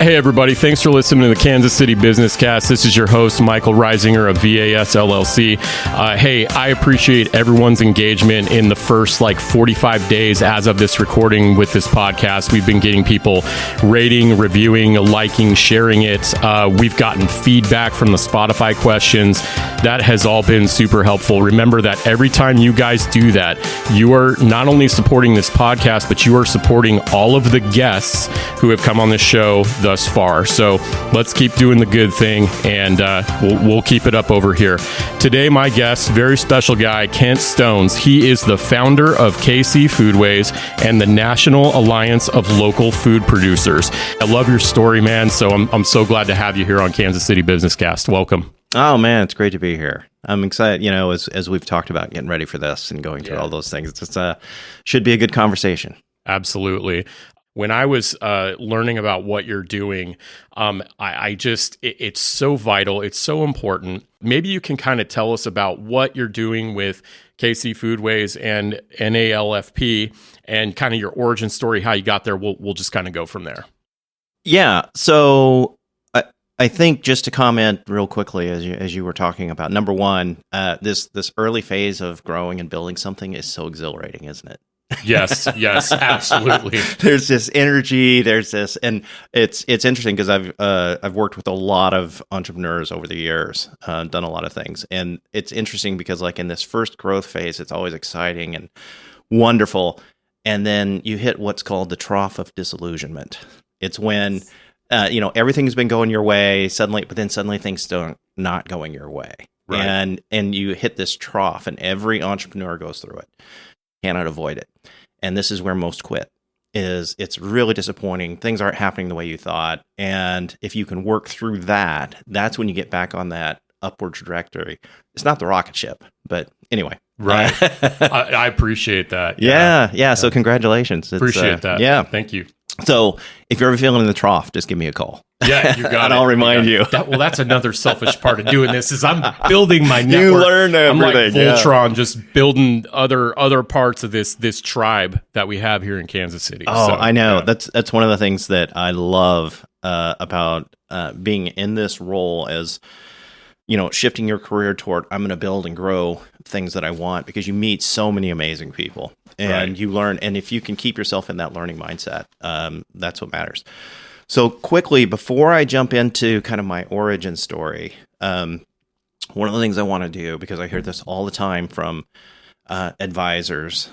Hey, everybody. Thanks for listening to the Kansas City Business Cast. This is your host, Michael Reisinger of VAS LLC. Hey, I appreciate everyone's engagement in the first 45 days as of this recording with this podcast. We've been getting people rating, reviewing, liking, sharing it. We've gotten feedback from the Spotify questions. That has all been super helpful. Remember that every time you guys do that, you are not only supporting this podcast, but you are supporting all of the guests who have come on this show thus far. So let's keep doing the good thing, and we'll keep it up over here. Today, my guest, very special guy, Kent Stones. He is the founder of KC Foodways and the National Alliance of Local Food Producers. I love your story, man. So I'm so glad to have you here on Kansas City Business Cast. Welcome. Oh, man, it's great to be here. I'm excited, as we've talked about getting ready for this and going through all those things. It's should be a good conversation. Absolutely. When I was learning about what you're doing, it's so vital. It's so important. Maybe you can kind of tell us about what you're doing with KC Foodways and NALFP and kind of your origin story, how you got there. We'll just kind of go from there. Yeah. So I think just to comment real quickly, as you were talking about, number one, this early phase of growing and building something is so exhilarating, isn't it? Yes, absolutely. There's this energy, and it's interesting because I've worked with a lot of entrepreneurs over the years, done a lot of things, and it's interesting because in this first growth phase, it's always exciting and wonderful, and then you hit what's called the trough of disillusionment. It's when everything's been going your way suddenly, but then suddenly things not going your way, right. and you hit this trough, and every entrepreneur goes through it. Cannot avoid it. And this is where most quit. It's really disappointing. Things aren't happening the way you thought. And if you can work through that, that's when you get back on that upward trajectory. It's not the rocket ship, but anyway. Right. I appreciate that. Yeah. So congratulations. Appreciate that. Yeah. Thank you. So if you're ever feeling in the trough, just give me a call. Yeah, you got it. And I'll remind you. That's another selfish part of doing this is I'm building my network. You learn everything. I'm like Voltron, just building other parts of this tribe that we have here in Kansas City. Oh, so, I know. Yeah. That's one of the things that I love about being in this role as, shifting your career toward I'm going to build and grow things that I want, because you meet so many amazing people and you learn. And if you can keep yourself in that learning mindset, that's what matters. So quickly, before I jump into kind of my origin story, one of the things I want to do, because I hear this all the time from advisors,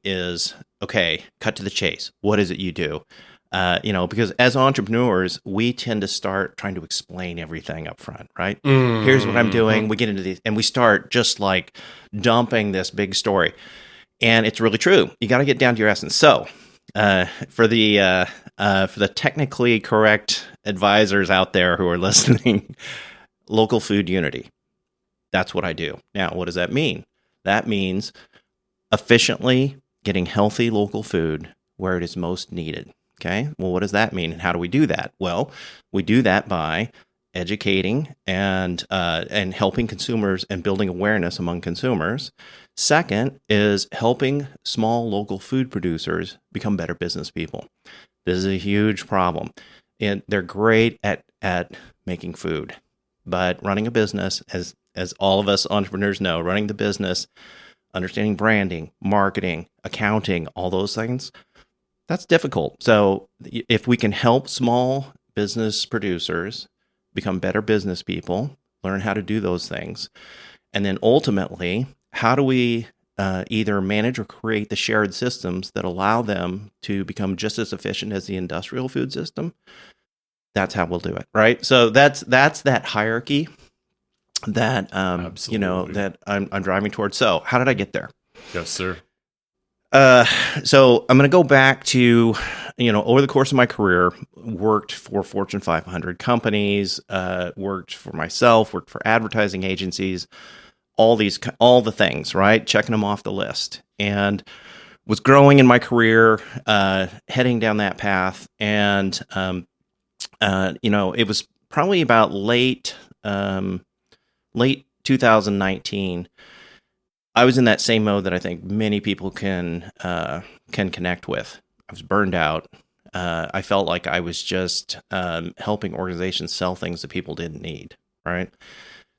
is, okay, cut to the chase. What is it you do? Because as entrepreneurs, we tend to start trying to explain everything up front, right? Mm-hmm. Here's what I'm doing. We get into these, and we start just dumping this big story. And it's really true. You got to get down to your essence. So for the technically correct advisors out there who are listening, local food unity. That's what I do. Now, what does that mean? That means efficiently getting healthy local food where it is most needed. Okay. Well, what does that mean, and how do we do that? Well, we do that by educating and helping consumers and building awareness among consumers. Second is helping small local food producers become better business people. This is a huge problem, and they're great at making food, but running a business, as all of us entrepreneurs know, running the business, understanding branding, marketing, accounting, all those things, that's difficult. So if we can help small business producers become better business people, learn how to do those things, and then ultimately, how do we either manage or create the shared systems that allow them to become just as efficient as the industrial food system? That's how we'll do it, right? So that's that hierarchy that that I'm driving towards. So how did I get there? Yes, sir. So I'm going to go back to, over the course of my career, worked for Fortune 500 companies, worked for myself, worked for advertising agencies, all the things, right? Checking them off the list, and was growing in my career, heading down that path. And, it was probably about late 2019. I was in that same mode that I think many people can connect with. I was burned out. I felt like I was just helping organizations sell things that people didn't need, right?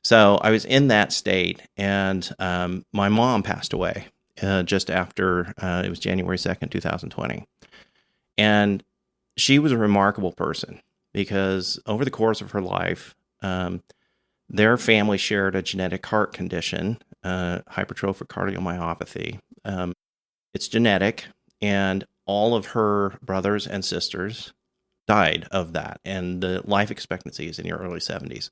So I was in that state, and my mom passed away just after, it was January 2nd, 2020. And she was a remarkable person because over the course of her life, their family shared a genetic heart condition, hypertrophic cardiomyopathy. It's genetic, and all of her brothers and sisters died of that, and the life expectancy is in your early 70s.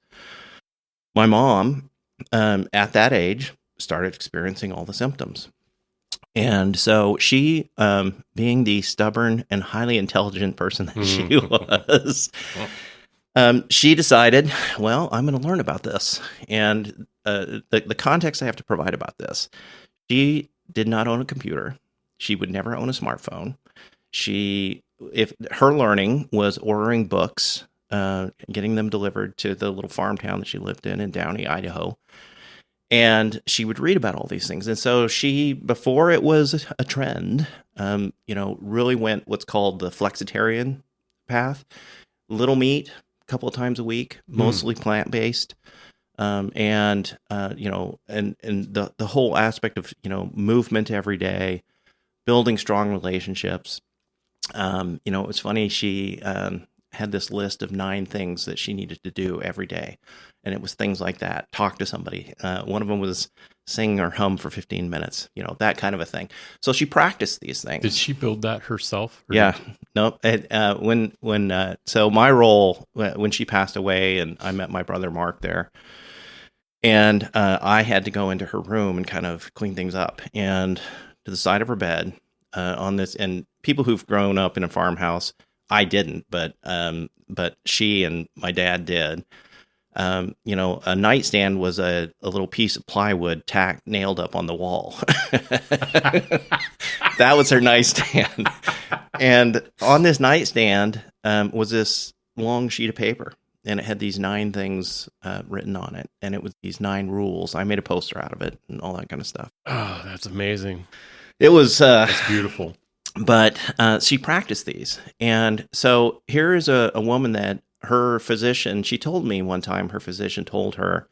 My mom, at that age, started experiencing all the symptoms. And so she, being the stubborn and highly intelligent person that she was, she decided, well, I'm going to learn about this. And the context I have to provide about this, she did not own a computer. She would never own a smartphone. If her learning was ordering books, getting them delivered to the little farm town that she lived in Downey, Idaho. And she would read about all these things. And so she, before it was a trend, really went what's called the flexitarian path. Little meat, a couple of times a week, mostly plant-based. And the whole aspect of, movement every day, building strong relationships. It's funny, she had this list of 9 things that she needed to do every day. And it was things like that. Talk to somebody. One of them was sing or hum for 15 minutes, that kind of a thing. So she practiced these things. Did she build that herself? Yeah. Nope. So my role when she passed away, and I met my brother Mark there, and I had to go into her room and kind of clean things up. And to the side of her bed on this, and people who've grown up in a farmhouse, I didn't, but she and my dad did. A nightstand was a little piece of plywood nailed up on the wall. That was her nightstand. And on this nightstand was this long sheet of paper, and it had these 9 things written on it, and it was these 9 rules. I made a poster out of it and all that kind of stuff. Oh, that's amazing. It was that's beautiful. But she practiced these. And so here is a woman that her physician, she told me one time, her physician told her,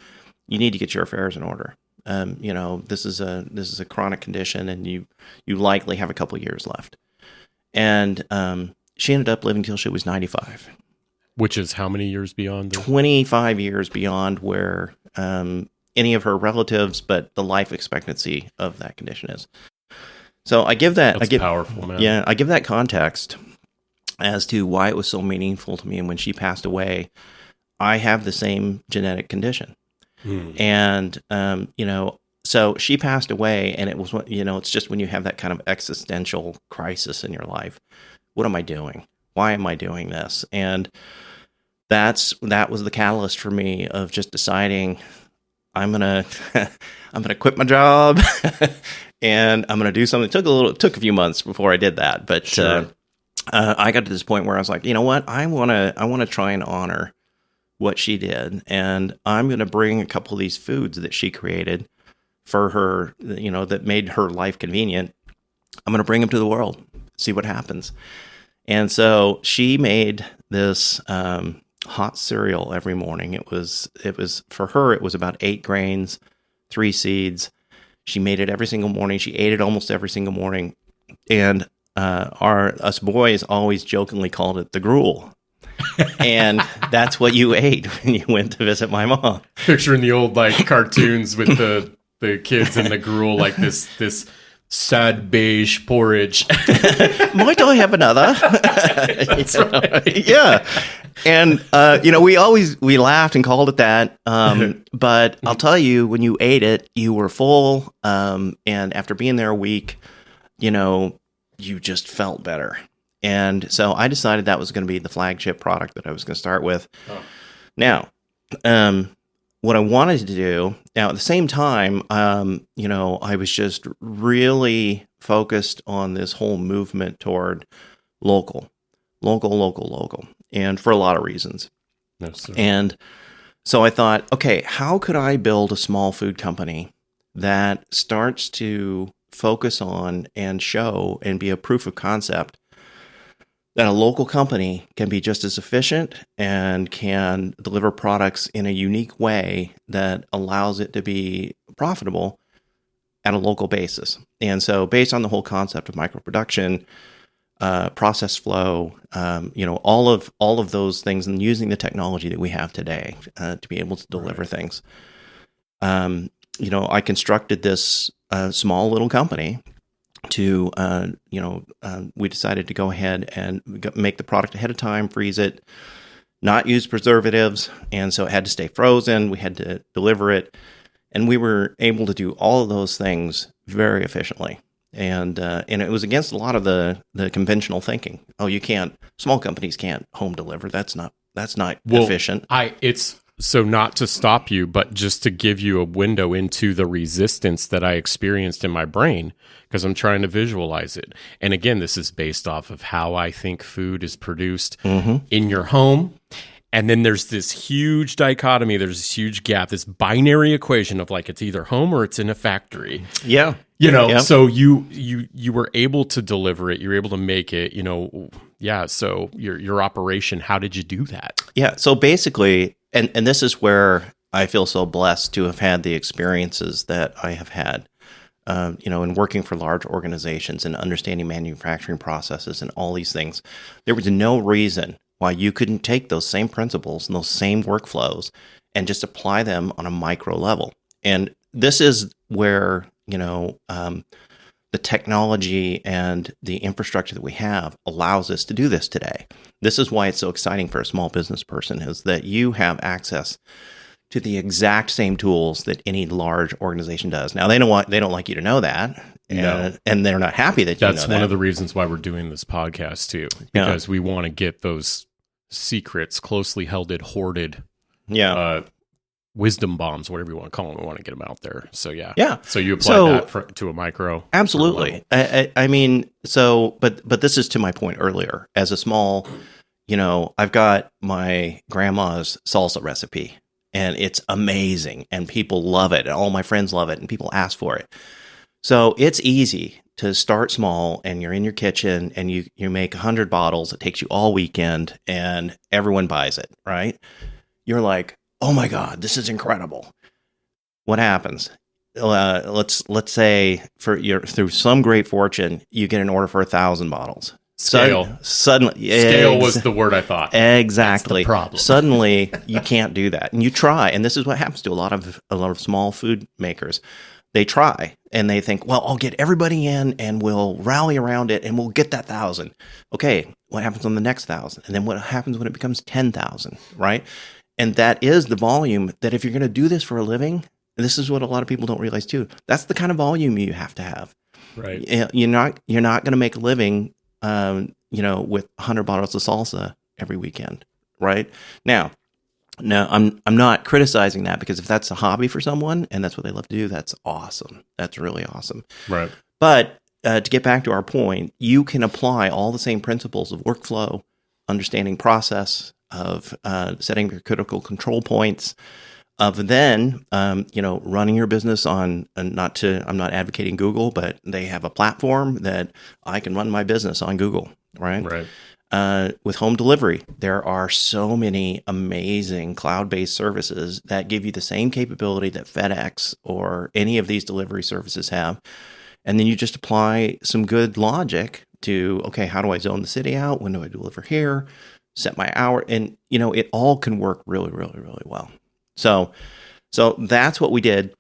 you need to get your affairs in order. This is a chronic condition, and you likely have a couple of years left. And she ended up living till she was 95. Which is how many years beyond? 25 years beyond where any of her relatives, but the life expectancy of that condition is. So I give that. That's powerful, man. Yeah, I give that context as to why it was so meaningful to me. And when she passed away, I have the same genetic condition, and so she passed away, and it was it's just when you have that kind of existential crisis in your life. What am I doing? Why am I doing this? And that was the catalyst for me of just deciding I'm gonna quit my job. And I'm going to do something. It took a few months before I did that, but sure. I got to this point where I was like, you know what? I want to try and honor what she did, and I'm going to bring a couple of these foods that she created for her, that made her life convenient. I'm going to bring them to the world, see what happens. And so she made this hot cereal every morning. It was for her. It was about 8 grains, 3 seeds. She made it every single morning. She ate it almost every single morning. And us boys always jokingly called it the gruel. And that's what you ate when you went to visit my mom. Picturing the old cartoons with the kids and the gruel, like this sad beige porridge. Might I have another? That's right. Yeah. And, we laughed and called it that. But I'll tell you, when you ate it, you were full. And after being there a week, you just felt better. And so I decided that was going to be the flagship product that I was going to start with. Oh. Now, what I wanted to do, now at the same time, I was just really focused on this whole movement toward local, and for a lot of reasons. Yes, and so I thought, okay, how could I build a small food company that starts to focus on and show and be a proof of concept that a local company can be just as efficient and can deliver products in a unique way that allows it to be profitable at a local basis. And so based on the whole concept of microproduction, process flow, all of those things, and using the technology that we have today to be able to deliver things. I constructed this small little company to, we decided to go ahead and make the product ahead of time, freeze it, not use preservatives. And so it had to stay frozen. We had to deliver it. And we were able to do all of those things very efficiently. And it was against a lot of the conventional thinking. Oh, you can't, small companies can't home deliver. That's not efficient. So not to stop you, but just to give you a window into the resistance that I experienced in my brain, because I'm trying to visualize it. And again, this is based off of how I think food is produced in your home. And then there's this huge dichotomy, there's this huge gap, this binary equation of like it's either home or it's in a factory. Yeah. So you were able to deliver it, you're able to make it, so your operation, how did you do that? Yeah, so basically, and this is where I feel so blessed to have had the experiences that I have had, in working for large organizations and understanding manufacturing processes and all these things. There was no reason why you couldn't take those same principles and those same workflows and just apply them on a micro level. And this is where, the technology and the infrastructure that we have allows us to do this today. This is why it's so exciting for a small business person, is that you have access to the exact same tools that any large organization does. Now, they don't like you to know that, and they're not happy that you know that. That's one of the reasons why we're doing this podcast too, because we want to get those secrets, closely held, hoarded, wisdom bombs, whatever you want to call them. We want to get them out there. So So you applied that to a micro. Absolutely. But this is to my point earlier. As a small, I've got my grandma's salsa recipe, and it's amazing, and people love it, and all my friends love it, and people ask for it. So it's easy to start small, and you're in your kitchen, and you make 100 bottles. It takes you all weekend, and everyone buys it, right? You're like, oh my God, this is incredible. What happens? Let's say through some great fortune, you get an order for 1,000 bottles. Scale. Scale was the word I thought. Exactly. That's the problem. Suddenly, you can't do that, and you try. And this is what happens to a lot of small food makers. They try, and they think, well, I'll get everybody in, and we'll rally around it, and we'll get that 1,000. Okay, what happens on the next 1,000? And then what happens when it becomes 10,000, right? And that is the volume that if you're going to do this for a living, and this is what a lot of people don't realize too, that's the kind of volume you have to have. Right. You're not going to make a living, with 100 bottles of salsa every weekend, right? Now, I'm not criticizing that, because if that's a hobby for someone and that's what they love to do, that's awesome. That's really awesome. Right. But to get back to our point, you can apply all the same principles of workflow, understanding process, of setting your critical control points, of then running your business on. I'm not advocating Google, but they have a platform that I can run my business on Google, right? Right. With home delivery, there are so many amazing cloud-based services that give you the same capability that FedEx or any of these delivery services have, and then you just apply some good logic to, okay, how do I zone the city out? When do I deliver here? Set my hour, and it all can work really, really, really well. So that's what we did,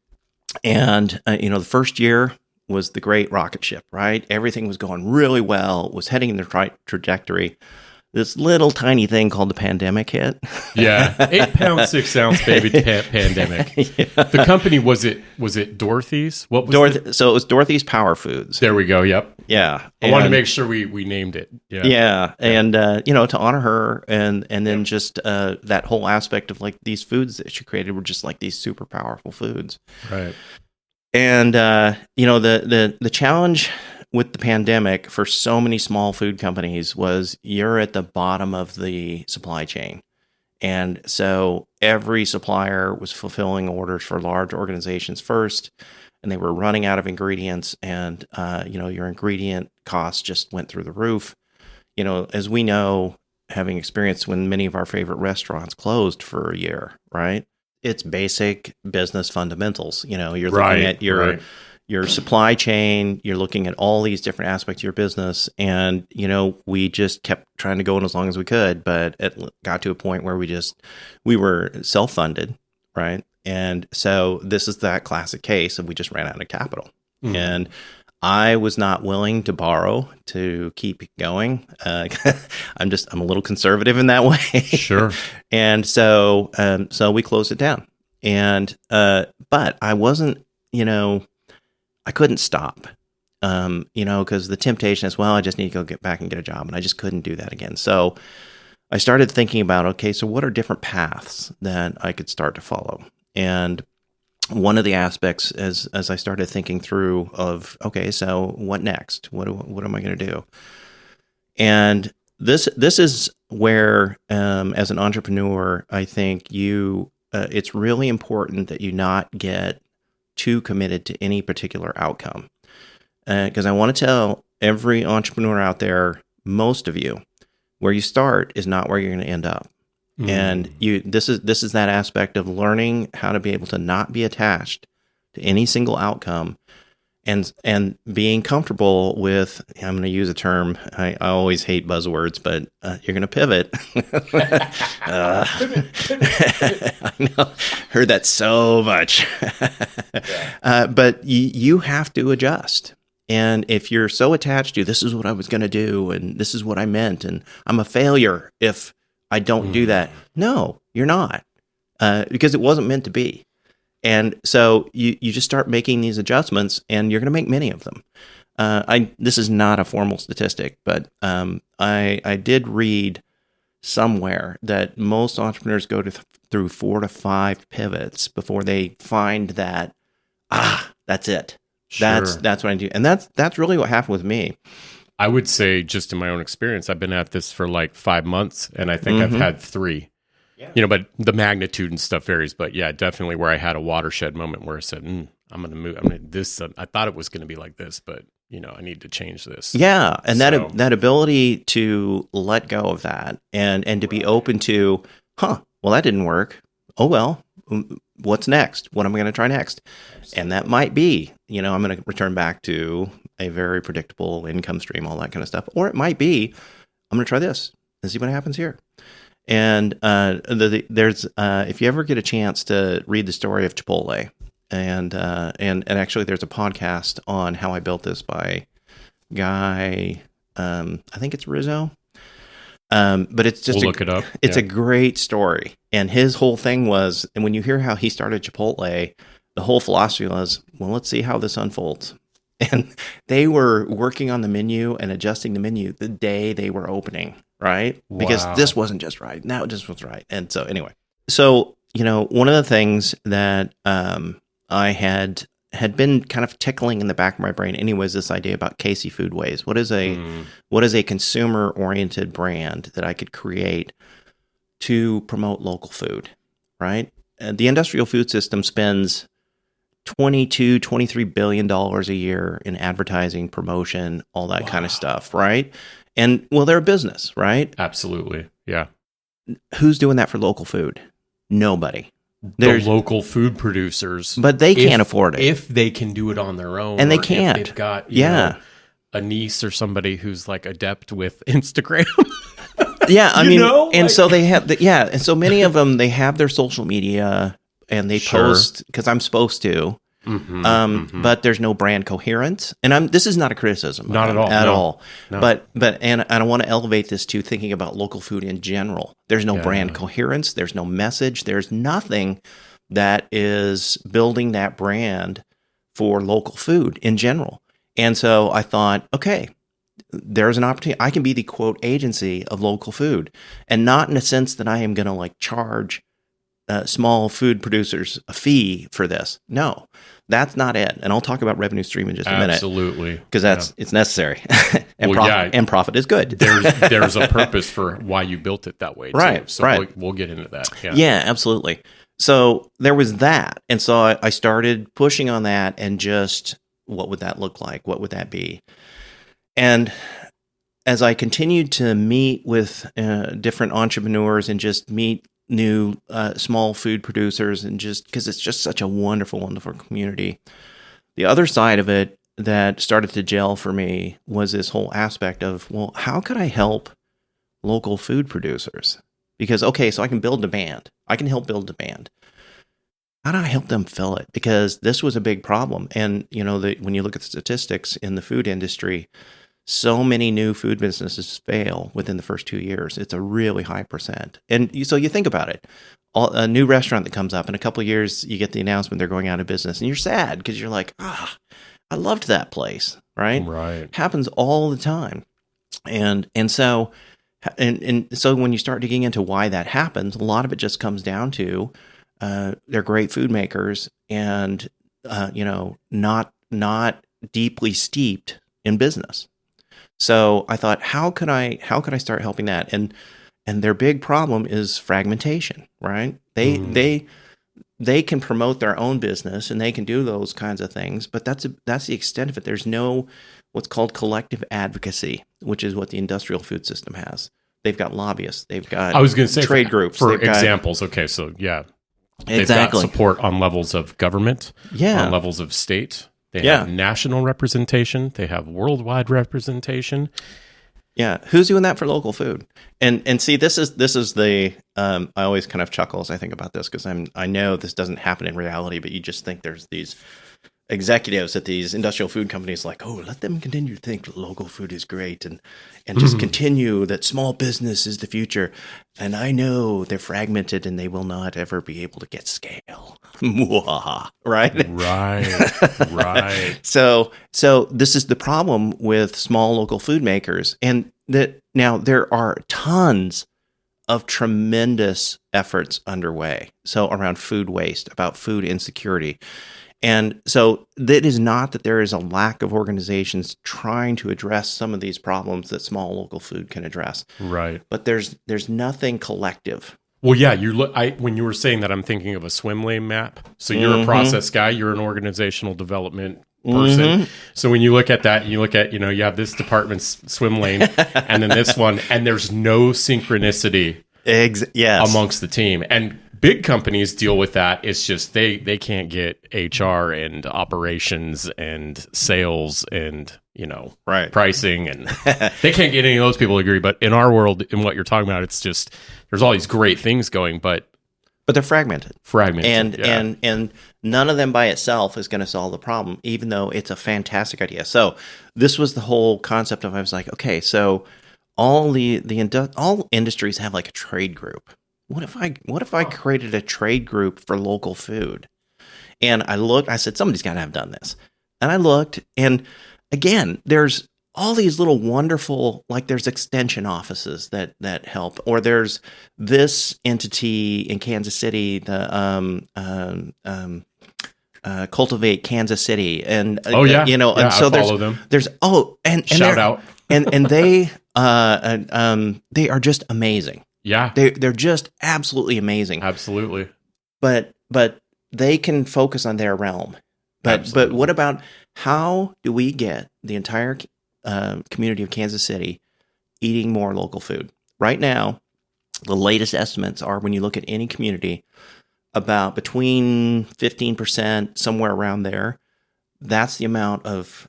and the first year was the great rocket ship, right? Everything was going really well, was heading in the right trajectory. This little tiny thing called the pandemic hit. Yeah, 8 pound 6 ounce baby pandemic. Yeah. The company was it Dorothy's? What was So it was Dorothy's Power Foods. There we go. Yep. Yeah, I wanted to make sure we named it. Yeah, and to honor her, and then just that whole aspect of like these foods that she created were just like these super powerful foods. Right. And the challenge with the pandemic for so many small food companies was you're at the bottom of the supply chain. And so every supplier was fulfilling orders for large organizations first, and they were running out of ingredients, and your ingredient costs just went through the roof. as we know, having experienced when many of our favorite restaurants closed for a year, right? It's basic business fundamentals. You're looking at your supply chain, you're looking at all these different aspects of your business. And, we just kept trying to go in as long as we could, but it got to a point where we were self-funded, right? And so this is that classic case of we just ran out of capital. Mm. And I was not willing to borrow to keep going. I'm a little conservative in that way. Sure. And so we closed it down. And but I wasn't, I couldn't stop. Because the temptation is, well, I just need to go get back and get a job, and I just couldn't do that again. So I started thinking about, okay, so what are different paths that I could start to follow? And one of the aspects as I started thinking through of, okay, so what next? What am I going to do? And this is where, as an entrepreneur, I think it's really important that you not get too committed to any particular outcome. Because I want to tell every entrepreneur out there, most of you, where you start is not where you're going to end up. Mm. And this is that aspect of learning how to be able to not be attached to any single outcome, and being comfortable with, I'm going to use a term, I always hate buzzwords, but you're going to pivot. I know, heard that so much. But you have to adjust. And if you're so attached to, this is what I was going to do, and this is what I meant, and I'm a failure if I don't do that. No, you're not, because it wasn't meant to be. And so you just start making these adjustments, and you're going to make many of them. This is not a formal statistic, but I did read somewhere that most entrepreneurs go through 4 to 5 pivots before they find that, that's it. Sure. That's what I do. And that's really what happened with me. I would say, just in my own experience, I've been at this for like 5 months, and I think I've had 3. Yeah. But the magnitude and stuff varies. But yeah, definitely where I had a watershed moment where I said, I'm going to move. I thought it was going to be like this, but I need to change this. Yeah, and that ability to let go of that and to be open to, well, that didn't work. Oh well, what's next? What am I going to try next? Absolutely. And that might be, I'm going to return back to a very predictable income stream, all that kind of stuff. Or it might be, I'm going to try this and see what happens here. And there's if you ever get a chance to read the story of Chipotle, and actually there's a podcast on how I built this by Guy, I think it's Rizzo. But it's just look it up. It's a great story. And his whole thing was, and when you hear how he started Chipotle, the whole philosophy was, well, let's see how this unfolds. And they were working on the menu and adjusting the menu the day they were opening, right? Wow. Because this wasn't just right. Now it just was right. And so anyway, one of the things that I had been kind of tickling in the back of my brain anyways, this idea about KC Foodways. What is a consumer-oriented brand that I could create to promote local food, right? The industrial food system spends $23 billion a year in advertising, promotion, all that kind of stuff, right? And, well, they're a business, right? Absolutely, yeah. Who's doing that for local food? Nobody. The local food producers. But they can't afford it. If they can do it on their own. And they can't. If they've got, you know, a niece or somebody who's like adept with Instagram. Yeah, I mean, and so they have, and so many of them, they have their social media and they post, because I'm supposed to, but there's no brand coherence. And this is not a criticism. Not at all. At all. No. But I want to elevate this to thinking about local food in general. There's no brand coherence. There's no message. There's nothing that is building that brand for local food in general. And so I thought, okay, there's an opportunity. I can be the quote agency of local food, and not in a sense that I am going to like charge small food producers a fee for this. No, that's not it. And I'll talk about revenue stream in just a minute. Absolutely. Because it's necessary. And profit is good. There's a purpose for why you built it that way, too. Right. So we'll get into that. Yeah, absolutely. So there was that. And so I started pushing on that, and just what would that look like? What would that be? And as I continued to meet with different entrepreneurs and just meet new small food producers, and just because it's just such a wonderful, wonderful community, the other side of it that started to gel for me was this whole aspect of, well, how could I help local food producers? Because, okay, so I can build demand. I can help build demand. How do I help them fill it? Because this was a big problem. And, when you look at the statistics in the food industry, so many new food businesses fail within the first 2 years. It's a really high percent. And so you think about it. A new restaurant that comes up in a couple of years, you get the announcement they're going out of business. And you're sad because you're like, I loved that place, right? Right. Happens all the time. And so when you start digging into why that happens, a lot of it just comes down to they're great food makers and not deeply steeped in business. So I thought, how could I start helping that? And their big problem is fragmentation, right? They can promote their own business and they can do those kinds of things, but that's the extent of it. There's no what's called collective advocacy, which is what the industrial food system has. They've got lobbyists. They've got trade groups. For examples, okay, so yeah. They've got support on levels of government, on levels of state. They have national representation. They have worldwide representation. Yeah, who's doing that for local food? And see, this is the I always kind of chuckle as I think about this, because I know this doesn't happen in reality, but you just think there's these executives at these industrial food companies like, oh, let them continue to think local food is great and just continue that small business is the future. And I know they're fragmented and they will not ever be able to get scale. Right? Right. So this is the problem with small local food makers. And that now there are tons of tremendous efforts underway. So around food waste, about food insecurity. And so it is not that there is a lack of organizations trying to address some of these problems that small local food can address. Right. But there's nothing collective. Well, yeah, when you were saying that, I'm thinking of a swim lane map. So you're a process guy, you're an organizational development person. So when you look at that, you look at, you have this department's swim lane and then this one, and there's no synchronicity amongst the team. And big companies deal with that. It's just they can't get HR and operations and sales and pricing, and they can't get any of those people to agree. But in our world, in what you're talking about, it's just there's all these great things going, but they're fragmented. And none of them by itself is going to solve the problem, even though it's a fantastic idea. So this was the whole concept of, I was like, okay, so all all industries have like a trade group. What if I created a trade group for local food? And I said, somebody's got to have done this. And I looked, and again, there's all these little wonderful, like there's extension offices that help, or there's this entity in Kansas City, the Cultivate Kansas City, and and so there's shout out, and they are just amazing. Yeah, they're just absolutely amazing. Absolutely. But they can focus on their realm. But what about, how do we get the entire community of Kansas City eating more local food? Right now, the latest estimates are, when you look at any community, about between 15%, somewhere around there. That's the amount of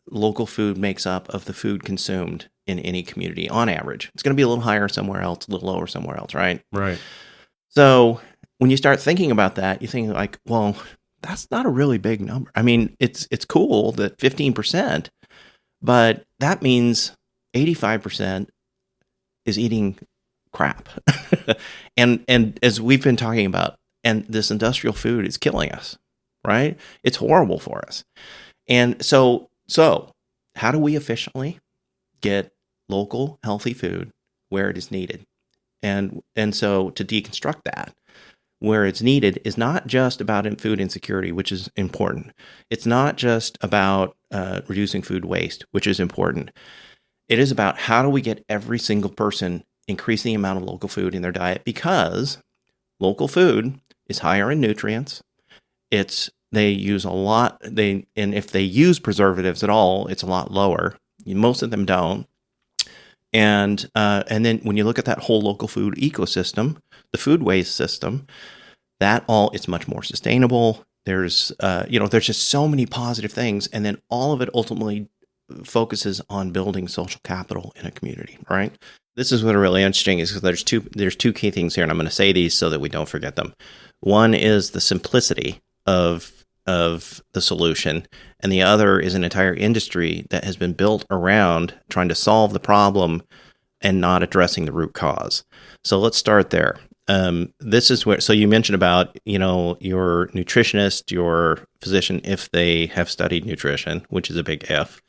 local food makes up of the food consumed in any community on average. It's going to be a little higher somewhere else, a little lower somewhere else, right? Right. So when you start thinking about that, you think like, well, that's not a really big number. I mean, it's cool that 15%, but that means 85% is eating crap. and as we've been talking about, and this industrial food is killing us, right? It's horrible for us. And so how do we efficiently get local, healthy food where it is needed? And so to deconstruct that, where it's needed is not just about food insecurity, which is important. It's not just about reducing food waste, which is important. It is about, how do we get every single person increasing the amount of local food in their diet, because local food is higher in nutrients. They use a lot, and if they use preservatives at all, it's a lot lower. Most of them don't. And then when you look at that whole local food ecosystem, the foodways system, it's much more sustainable. There's there's just so many positive things, and then all of it ultimately focuses on building social capital in a community, right? This is what are really interesting is because there's two key things here, and I'm going to say these so that we don't forget them. One is the simplicity of the solution, and the other is an entire industry that has been built around trying to solve the problem and not addressing the root cause. So let's start there. This is where, so you mentioned about, your nutritionist, your physician, if they have studied nutrition, which is a big if.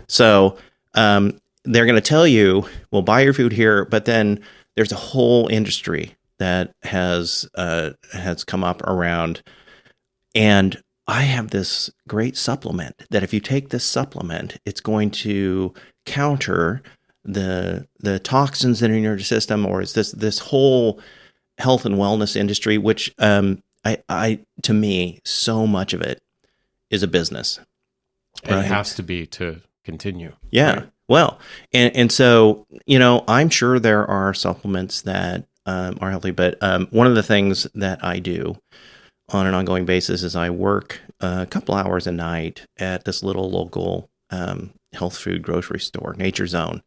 So they're going to tell you, well, buy your food here, but then there's a whole industry that has come up around. And I have this great supplement that if you take this supplement, it's going to counter the toxins that are in your system, or is this whole health and wellness industry, which I to me, so much of it is a business. Right? It has to be to continue. Yeah. Right? Well, and so, I'm sure there are supplements that are healthy, but one of the things that I do on an ongoing basis is I work a couple hours a night at this little local health food grocery store, Nature Zone.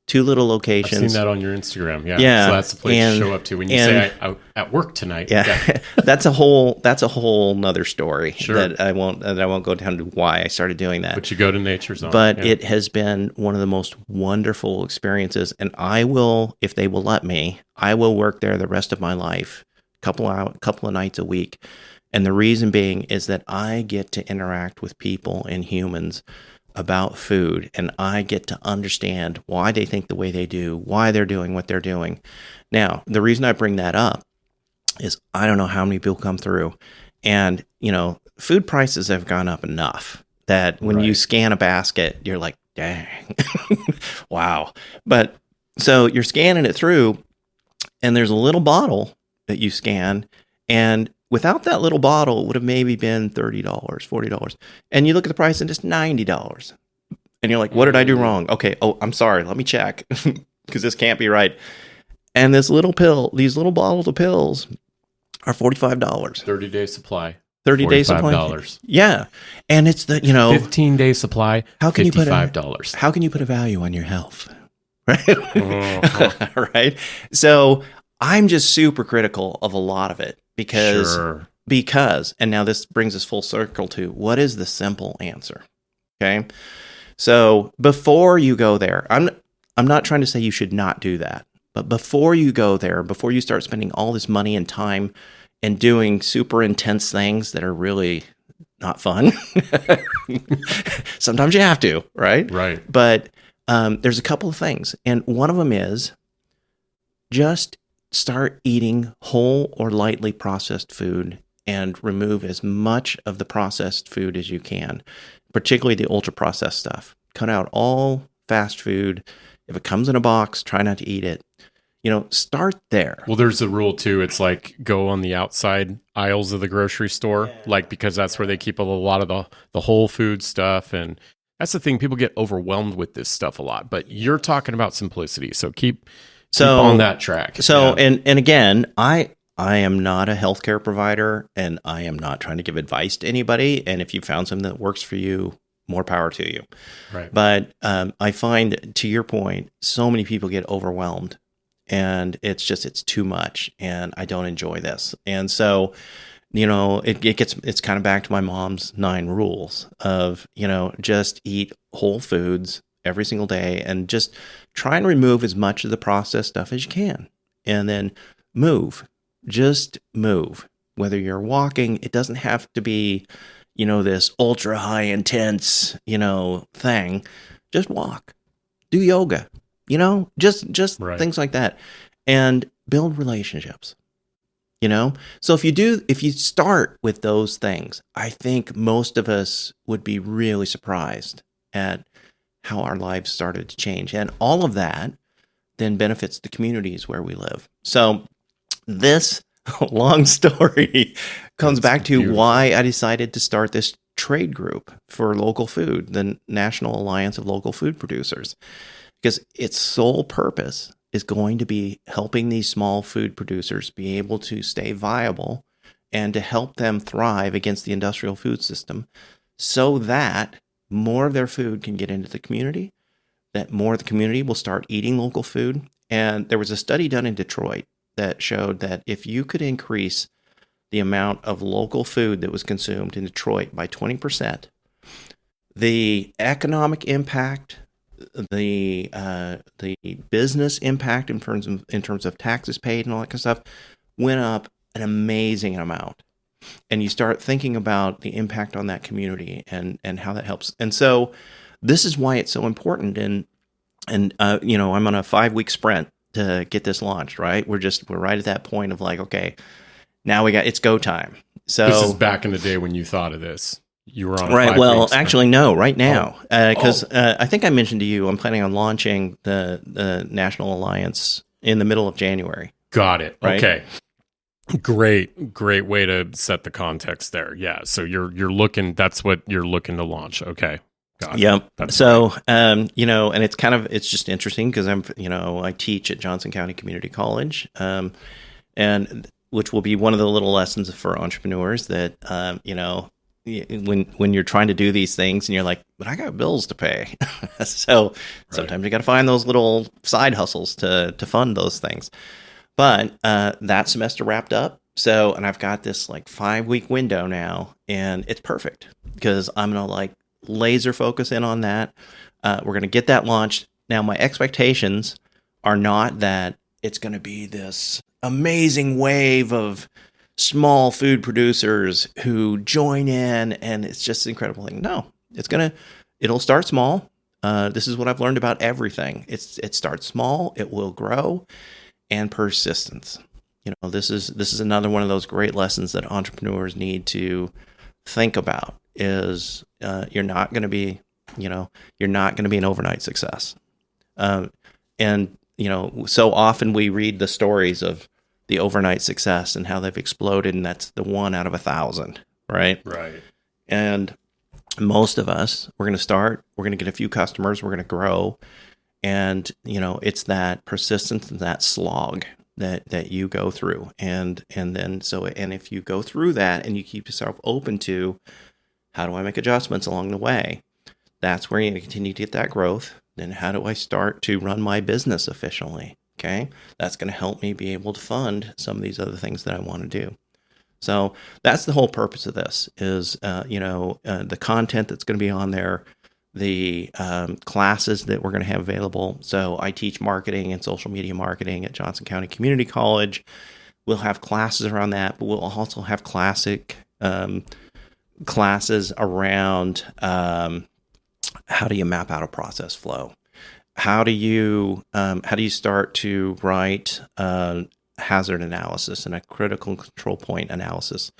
2 little locations. I've seen that on your Instagram. Yeah. Yeah. So that's the place to show up to when you say I at work tonight. Yeah. that's a whole nother story. Sure. that I won't go down to why I started doing that. But you go to Nature Zone. But it has been one of the most wonderful experiences, and I will, if they will let me, I will work there the rest of my life, couple of nights a week. And the reason being is that I get to interact with people and humans about food, and I get to understand why they think the way they do, why they're doing what they're doing. Now, the reason I bring that up is I don't know how many people come through, and food prices have gone up enough that when you scan a basket, you're like, dang, wow. But so you're scanning it through, and there's a little bottle that you scan, and without that little bottle, it would have maybe been $30, $40. And you look at the price and it's $90. And you're like, what did I do wrong? Okay. Oh, I'm sorry. Let me check because this can't be right. And these little bottles of pills are $45. 30-day supply. 30-day supply. $45. Yeah. And it's 15-day supply, how can $55. How can you put a value on your health? Right? Right. So I'm just super critical of a lot of it. Because, and now this brings us full circle to what is the simple answer? Okay. So before you go there, I'm not trying to say you should not do that, but before you go there, before you start spending all this money and time and doing super intense things that are really not fun, sometimes you have to, right? Right. But there's a couple of things. And one of them is just start eating whole or lightly processed food and remove as much of the processed food as you can, particularly the ultra processed stuff. Cut out all fast food. If it comes in a box, try not to eat it. Start there. Well, there's a rule too. It's like go on the outside aisles of the grocery store, because that's where they keep a lot of the whole food stuff. And that's the thing. People get overwhelmed with this stuff a lot, but you're talking about simplicity. So keep on that track. So, and again, I am not a healthcare provider, and I am not trying to give advice to anybody. And if you found something that works for you, more power to you. Right. But I find, to your point, so many people get overwhelmed, and it's too much, and I don't enjoy this. And so, it's kind of back to my mom's 9 rules of, just eat whole foods every single day and just try and remove as much of the processed stuff as you can. And then just move. Whether you're walking, it doesn't have to be, this ultra high intense, thing. Just walk, do yoga, just things like that, and build relationships, So if you start with those things, I think most of us would be really surprised at how our lives started to change. And all of that then benefits the communities where we live. So this long story comes back to beautiful. Why I decided to start this trade group for local food, the National Alliance of Local Food Producers. because its sole purpose is going to be helping these small food producers be able to stay viable and to help them thrive against the industrial food system so that more of their food can get into the community, that more of the community will start eating local food. And there was a study done in Detroit that showed that if you could increase the amount of local food that was consumed in Detroit by 20%, the economic impact, the business impact in terms of taxes paid and all that kind of stuff went up an amazing amount. And you start thinking about the impact on that community and how that helps. And so this is why it's so important. And I'm on a 5-week sprint to get this launched, right? We're right at that point of like, okay, now it's go time. So this is back in the day when you thought of this. You were on right. 5 Well, weeks. actually, no. Right now, because I think I mentioned to you, I'm planning on launching the National Alliance in the middle of January. Got it. Right? Okay. Great way to set the context there. Yeah. So you're looking. That's what you're looking to launch. Okay. Got it. Yep. That's so, and it's just interesting because I teach at Johnson County Community College, and which will be one of the little lessons for entrepreneurs that, when you're trying to do these things and you're like, but I got bills to pay. So sometimes you got to find those little side hustles to fund those things. But that semester wrapped up. So, and I've got this like 5-week window now, and it's perfect because I'm going to like laser focus in on that. We're going to get that launched. Now, my expectations are not that it's going to be this amazing wave of small food producers who join in and it's just an incredible thing. No, it'll start small. This is what I've learned about everything. It starts small, it will grow, and persistence. This is another one of those great lessons that entrepreneurs need to think about is you're not going to be an overnight success. So often we read the stories of the overnight success and how they've exploded, and that's the 1 out of 1,000, right? Right. And most of us, we're going to start, we're going to get a few customers, we're going to grow, and it's that persistence and that slog that you go through, and if you go through that and you keep yourself open to how do I make adjustments along the way, that's where you're going to continue to get that growth. Then how do I start to run my business efficiently? Okay, that's going to help me be able to fund some of these other things that I want to do. So that's the whole purpose of this is, the content that's going to be on there, the classes that we're going to have available. So I teach marketing and social media marketing at Johnson County Community College. We'll have classes around that, but we'll also have classic classes around how do you map out a process flow? How do you start to write hazard analysis and a critical control point analysis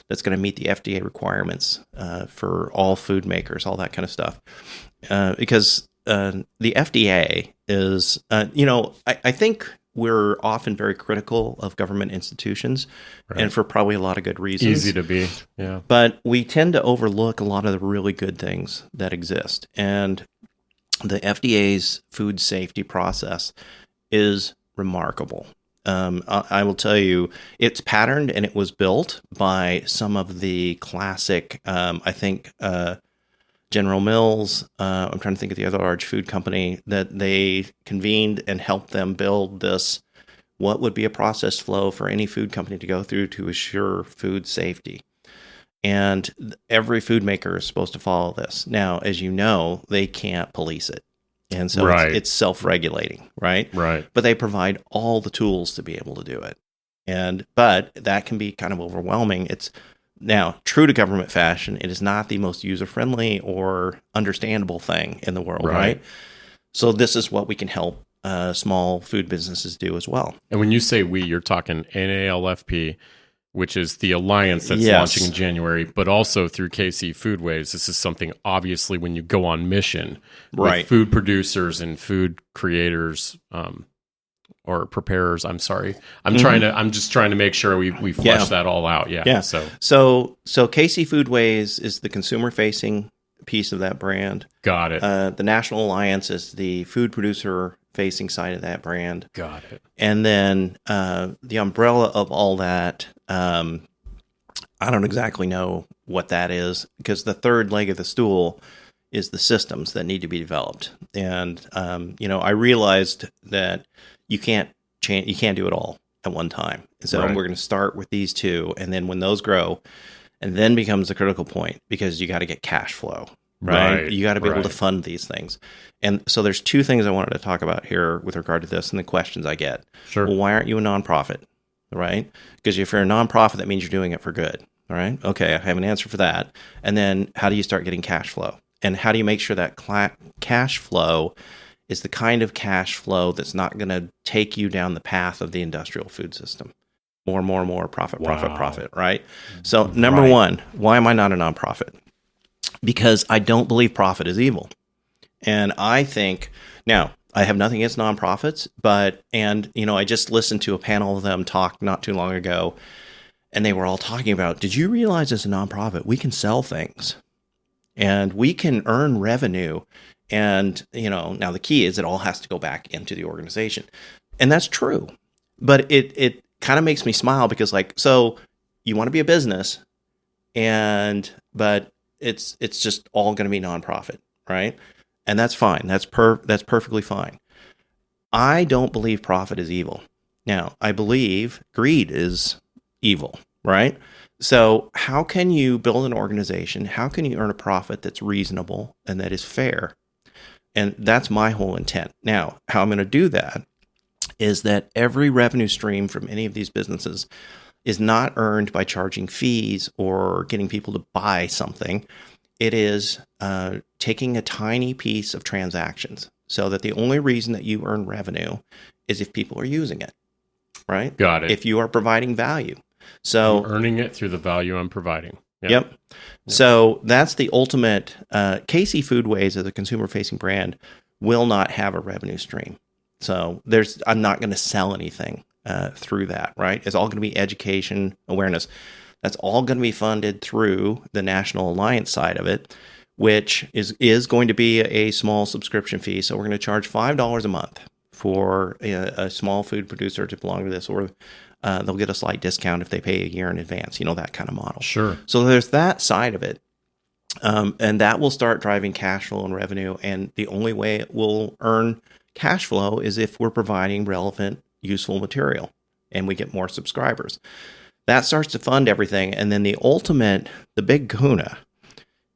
that's going to meet the FDA requirements for all food makers, all that kind of stuff? Because the FDA is, I think we're often very critical of government institutions, right, and for probably a lot of good reasons. Easy to be, yeah. But we tend to overlook a lot of the really good things that exist. And the FDA's food safety process is remarkable. I will tell you, it's patterned and it was built by some of the classic, General Mills, I'm trying to think of the other large food company, that they convened and helped them build this, what would be a process flow for any food company to go through to assure food safety. And every food maker is supposed to follow this. Now, as you know, they can't police it. And so right, it's self-regulating, right? Right. But they provide all the tools to be able to do it. But that can be kind of overwhelming. It's now true to government fashion. It is not the most user-friendly or understandable thing in the world, right? So this is what we can help small food businesses do as well. And when you say we, you're talking NALFP, which is the alliance that's Yes. launching in January, but also through KC Foodways. This is something, obviously, when you go on mission Right. with food producers and food creators, or preparers. I'm sorry. I'm just trying to make sure we flesh that all out. Yeah. Yeah. So KC Foodways is the consumer facing piece of that brand. Got it. The National Alliance is the food producer facing side of that brand. Got it. And then the umbrella of all that, I don't exactly know what that is, because the third leg of the stool is the systems that need to be developed. And I realized that you can't do it all at one time. So Right. we're going to start with these two, and then when those grow, and then becomes the critical point, because you got to get cash flow, right? You got to be able to fund these things. And so there's two things I wanted to talk about here with regard to this and the questions I get. Sure. Well, why aren't you a nonprofit, right? Because if you're a nonprofit, that means you're doing it for good, all right? Okay, I have an answer for that. And then how do you start getting cash flow? And how do you make sure that cash flow is the kind of cash flow that's not going to take you down the path of the industrial food system? More, profit, right? So number one, why am I not a nonprofit? Because I don't believe profit is evil. And I think, now, I have nothing against nonprofits, I just listened to a panel of them talk not too long ago, and they were all talking about, did you realize as a nonprofit, we can sell things and we can earn revenue? And, now the key is it all has to go back into the organization. And that's true. But it kind of makes me smile, because so you want to be a business, but it's just all going to be nonprofit, right? And that's fine. That's perfectly fine. I don't believe profit is evil. Now, I believe greed is evil, right? So how can you build an organization? How can you earn a profit that's reasonable and that is fair? And that's my whole intent. Now, how I'm going to do that is that every revenue stream from any of these businesses is not earned by charging fees or getting people to buy something. It is taking a tiny piece of transactions, so that the only reason that you earn revenue is if people are using it, right? Got it. If you are providing value. So I'm earning it through the value I'm providing. Yep. So that's the ultimate. KC Foodways, as a consumer-facing brand, will not have a revenue stream. So I'm not going to sell anything through that, right? It's all going to be education, awareness. That's all going to be funded through the National Alliance side of it, which is going to be a small subscription fee. So we're going to charge $5 a month for a small food producer to belong to this, or they'll get a slight discount if they pay a year in advance, that kind of model. Sure. So there's that side of it. And that will start driving cash flow and revenue. And the only way it will earn cash flow is if we're providing relevant, useful material and we get more subscribers. That starts to fund everything. And then the big kahuna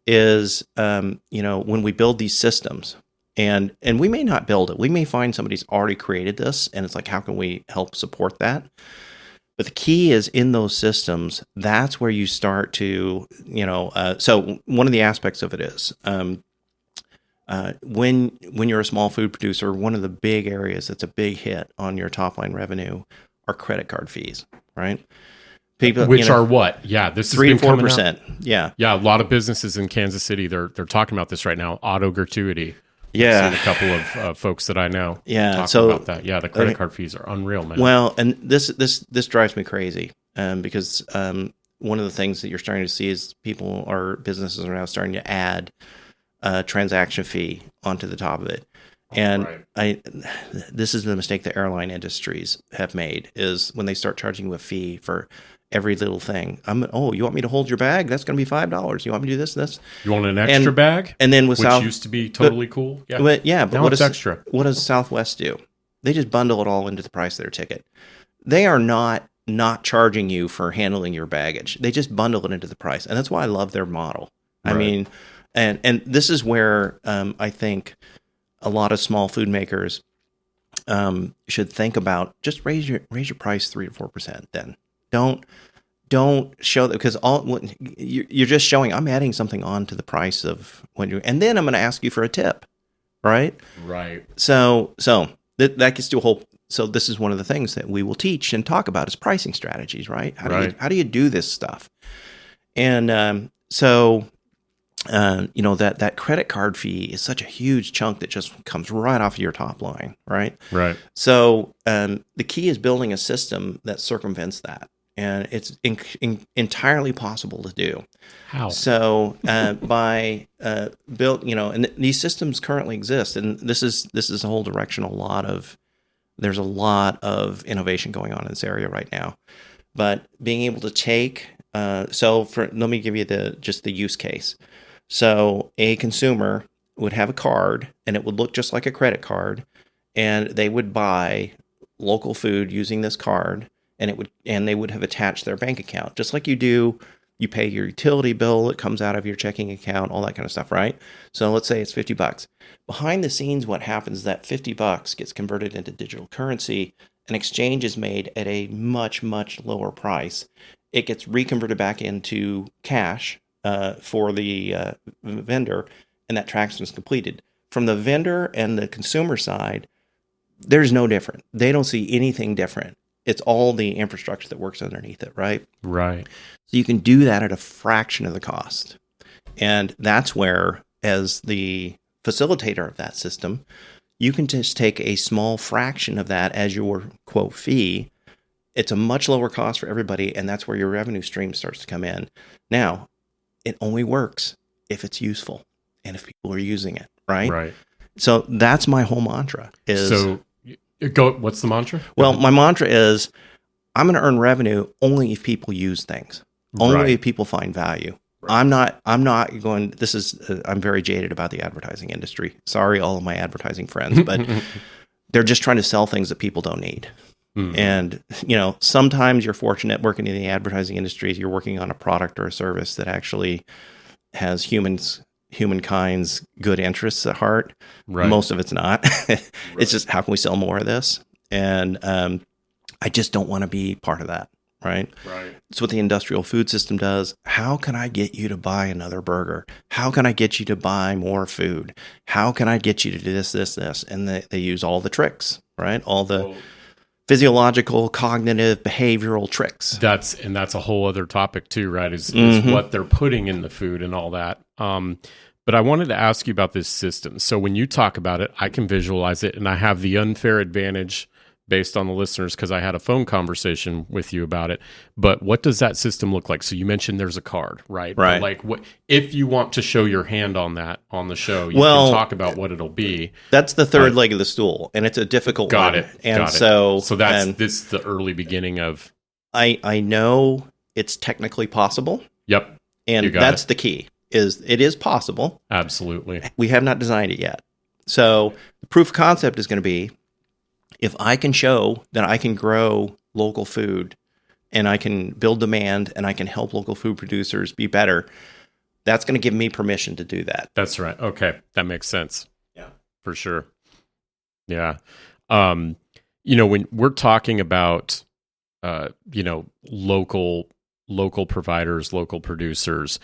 is, when we build these systems, and we may not build it. We may find somebody's already created this, and it's like, how can we help support that? But the key is in those systems, that's where you start to, so one of the aspects of it is, when you're a small food producer, one of the big areas that's a big hit on your top line revenue are credit card fees, right? People, which are what? Yeah, this is 3 to 4%. Yeah, yeah. A lot of businesses in Kansas City, they're talking about this right now. Auto gratuity. Yeah, I've seen a couple of folks that I know. Yeah, talk so about that. Yeah, the credit card fees are unreal, man. Well, and this drives me crazy, because one of the things that you're starting to see is businesses are now starting to add a transaction fee onto the top of it. And this is the mistake the airline industries have made, is when they start charging you a fee for every little thing. You want me to hold your bag? That's going to be $5. You want me to do this? You want an extra bag? And then which used to be totally cool. Yeah, but now what it's extra. What does Southwest do? They just bundle it all into the price of their ticket. They are not charging you for handling your baggage. They just bundle it into the price, and that's why I love their model. Right. I mean, and this is where I think a lot of small food makers should think about, just raise your price 3 to 4%. Then don't show that, because you're just showing I'm adding something on to the price of what you, and then I'm going to ask you for a tip, right? Right. So that gets to a whole. So this is one of the things that we will teach and talk about is pricing strategies, right? How do you do this stuff? And that credit card fee is such a huge chunk that just comes right off of your top line, right? Right. So the key is building a system that circumvents that. and it's entirely possible to do. How? So by and these systems currently exist, and this is a whole direction. There's a lot of innovation going on in this area right now. But being able to take, let me give you the use case. So a consumer would have a card, and it would look just like a credit card, and they would buy local food using this card, and they would have attached their bank account, just like you do. You pay your utility bill, it comes out of your checking account, all that kind of stuff, right? So let's say it's $50. Behind the scenes, what happens is that $50 gets converted into digital currency. An exchange is made at a much, much lower price. It gets reconverted back into cash for the vendor, and that transaction is completed. From the vendor and the consumer side, there's no different. They don't see anything different. It's all the infrastructure that works underneath it, right? Right. So you can do that at a fraction of the cost. And that's where, as the facilitator of that system, you can just take a small fraction of that as your quote fee. It's a much lower cost for everybody, and that's where your revenue stream starts to come in. Now, it only works if it's useful and if people are using it, right? Right. So that's my whole mantra. What's the mantra? Well, my mantra is I'm going to earn revenue only if people use things, only if people find value. Right. I'm not going, I'm very jaded about the advertising industry. Sorry, all of my advertising friends, but they're just trying to sell things that people don't need. Mm. And, sometimes you're fortunate working in the advertising industry. You're working on a product or a service that actually has humankind's good interests at heart. Right. Most of it's not. It's just, how can we sell more of this? And I just don't want to be part of that. Right. It's what the industrial food system does. How can I get you to buy another burger? How can I get you to buy more food? How can I get you to do this? And they use all the tricks, right? All the physiological, cognitive, behavioral tricks. That's a whole other topic too, right? Is what they're putting in the food and all that. But I wanted to ask you about this system. So when you talk about it, I can visualize it, and I have the unfair advantage based on the listeners because I had a phone conversation with you about it. But what does that system look like? So you mentioned there's a card, right? Right. But like, what if you want to show your hand on that on the show? You can talk about what it'll be. That's the third leg of the stool, and it's a difficult one. Got it. So this is the early beginning of. I know it's technically possible. Yep. And that's the key. It is possible. Absolutely. We have not designed it yet. So the proof of concept is going to be, if I can show that I can grow local food and I can build demand and I can help local food producers be better, that's going to give me permission to do that. That's right. Okay. That makes sense. Yeah. For sure. Yeah. When we're talking about, local providers, local producers,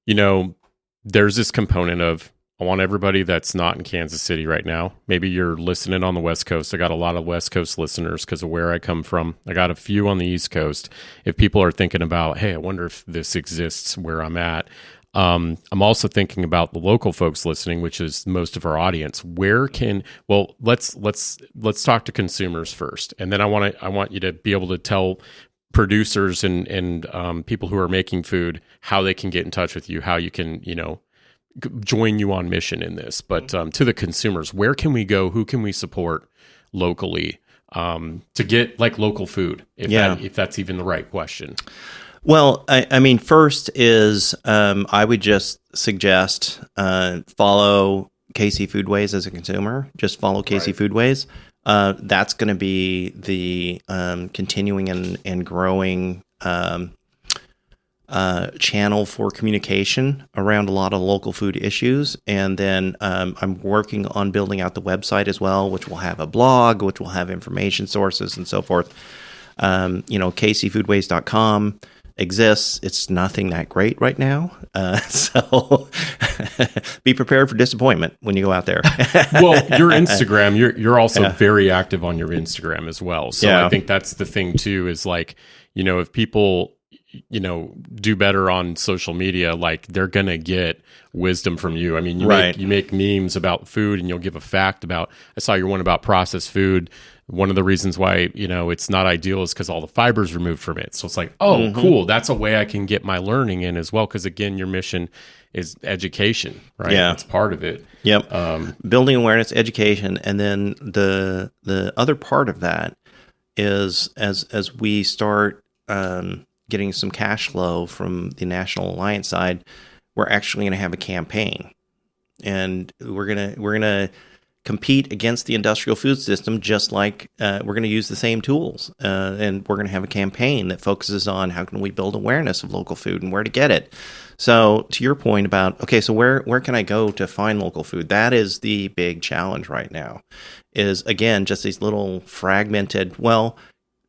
there's this component of, I want everybody that's not in Kansas City right now. Maybe you're listening on the West Coast. I got a lot of West Coast listeners because of where I come from. I got a few on the East Coast. If people are thinking about, hey, I wonder if this exists where I'm at. I'm also thinking about the local folks listening, which is most of our audience. Let's talk to consumers first, and then I want you to be able to tell producers and people who are making food how they can get in touch with you, how you can join you on mission in this. But to the consumers, where can we go? Who can we support locally to get like local food? If that's even the right question. Well, I mean, first is I would just suggest follow KC Foodways as a consumer. Just follow KC Foodways. That's going to be the continuing and growing channel for communication around a lot of local food issues. And then I'm working on building out the website as well, which will have a blog, which will have information sources and so forth. kcfoodways.com exists. It's nothing that great right now. So be prepared for disappointment when you go out there. Well, your Instagram, you're also very active on your Instagram as well. So I think that's the thing too, is like, if people, do better on social media, like they're going to get wisdom from you. I mean, you make memes about food and you'll give a fact about, I saw your one about processed food. One of the reasons why, it's not ideal is because all the fiber's removed from it. So it's like, oh, cool. That's a way I can get my learning in as well. Because again, your mission is education, right? Yeah. That's part of it. Yep. Building awareness, education. And then the other part of that is as we start getting some cash flow from the National Alliance side, we're actually going to have a campaign. And we're gonna compete against the industrial food system, just like we're going to use the same tools. And we're going to have a campaign that focuses on how can we build awareness of local food and where to get it. So to your point about, okay, so where can I go to find local food? That is the big challenge right now, is, again, just these little fragmented, well,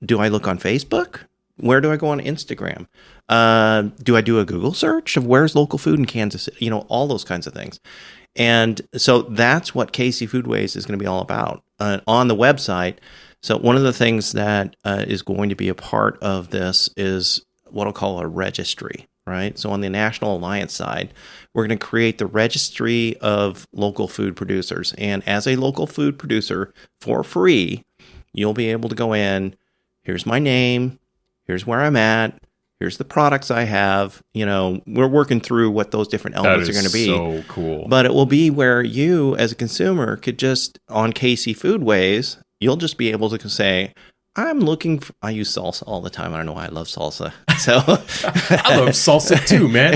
do I look on Facebook? Where do I go on Instagram? Do I do a Google search of where's local food in Kansas City? All those kinds of things. And so that's what KC Foodways is going to be all about on the website. So one of the things that is going to be a part of this is what I'll call a registry, right? So on the National Alliance side, we're going to create the registry of local food producers. And as a local food producer, for free, you'll be able to go in, here's my name, here's where I'm at, here's the products I have. We're working through what those different elements are going to be. So cool. But it will be where you, as a consumer, could just, on KC Foodways, you'll just be able to say, I'm looking for, I use salsa all the time. I don't know why I love salsa. So I love salsa too, man.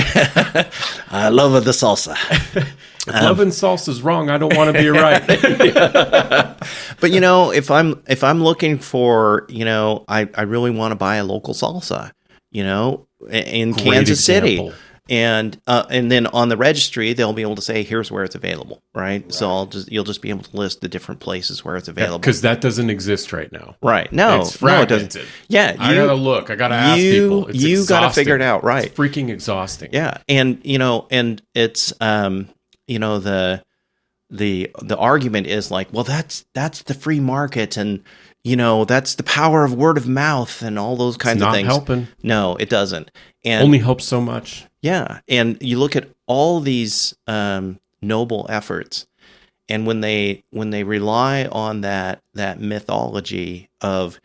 I love the salsa. If loving salsa is wrong, I don't want to be right. But if I'm looking for, I really want to buy a local salsa, in Great Kansas example. City. And then on the registry, they'll be able to say, here's where it's available, right? So you'll just be able to list the different places where it's available. Because that doesn't exist right now. Right. No, it's fragmented. No, it doesn't. Yeah. I got to look. I got to ask people. It's you got to figure it out, right? It's freaking exhausting. Yeah. And, and it's, the argument is like, well, that's the free market, and that's the power of word of mouth and all those kinds of things. Not helping. No, it doesn't. And only helps so much. Yeah, and you look at all these noble efforts, and when they rely on that mythology of,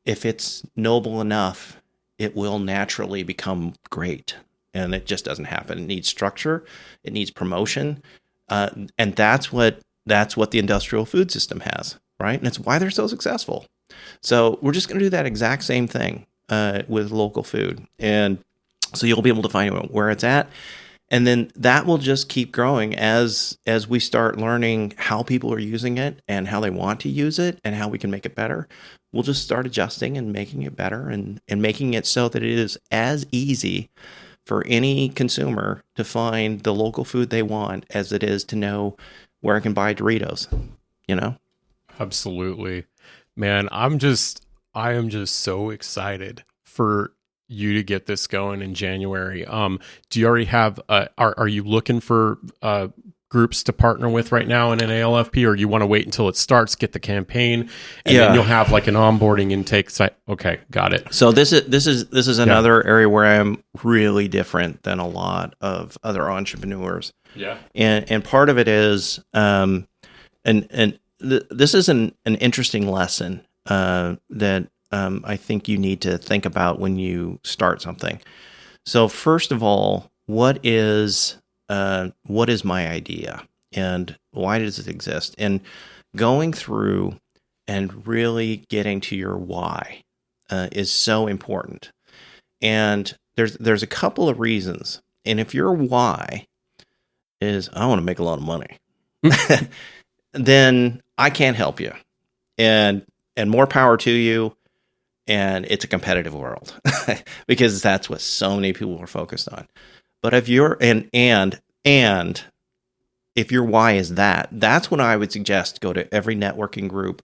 if it's noble enough, it will naturally become great, and it just doesn't happen. It needs structure, it needs promotion. And that's what the industrial food system has, right? And it's why they're so successful. So we're just going to do that exact same thing with local food. And so you'll be able to find where it's at. And then that will just keep growing as we start learning how people are using it and how they want to use it and how we can make it better. We'll just start adjusting and making it better and making it so that it is as easy for any consumer to find the local food they want as it is to know where I can buy Doritos, Absolutely. Man, I am just so excited for you to get this going in January. Do you already have, are you looking for groups to partner with right now in an NALFP, or you want to wait until it starts, get the campaign, and then you'll have like an onboarding intake site? Okay, got it. So this is another area where I'm really different than a lot of other entrepreneurs. Yeah. And part of it is, this is an interesting lesson that I think you need to think about when you start something. So first of all, what is my idea and why does it exist? And going through and really getting to your why is so important. And there's a couple of reasons. And if your why is, I want to make a lot of money, then I can't help you. And more power to you. And it's a competitive world because that's what so many people are focused on. But if you're and if your why is that's when I would suggest go to every networking group,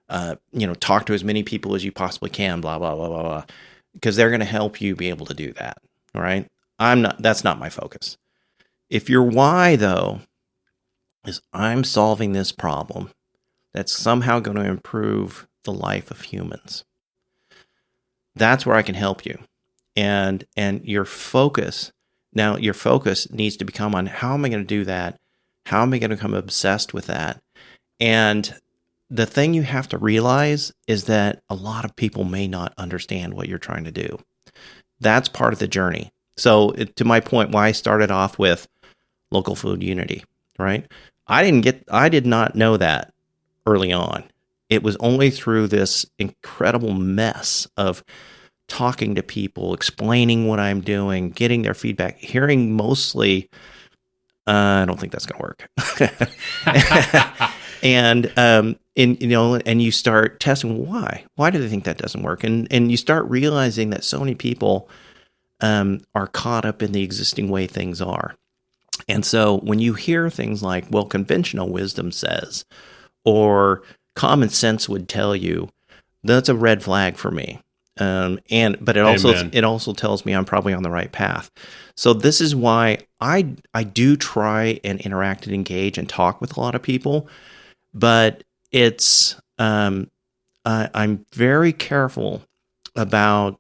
talk to as many people as you possibly can, blah, blah, blah, blah, blah, because they're going to help you be able to do that. All right. That's not my focus. If your why though is I'm solving this problem that's somehow going to improve the life of humans, that's where I can help you. And your focus needs to become on how am I going to do that? How am I going to become obsessed with that? And the thing you have to realize is that a lot of people may not understand what you're trying to do. That's part of the journey. So to my point, why I started off with local food unity, right? I did not know that early on. It was only through this incredible mess of talking to people, explaining what I'm doing, getting their feedback, hearing mostly, I don't think that's going to work. And you start testing why do they think that doesn't work? And you start realizing that so many people are caught up in the existing way things are. And so when you hear things like, well, conventional wisdom says, or common sense would tell you, that's a red flag for me. But it also tells me I'm probably on the right path. So this is why I do try and interact and engage and talk with a lot of people, but it's I'm very careful about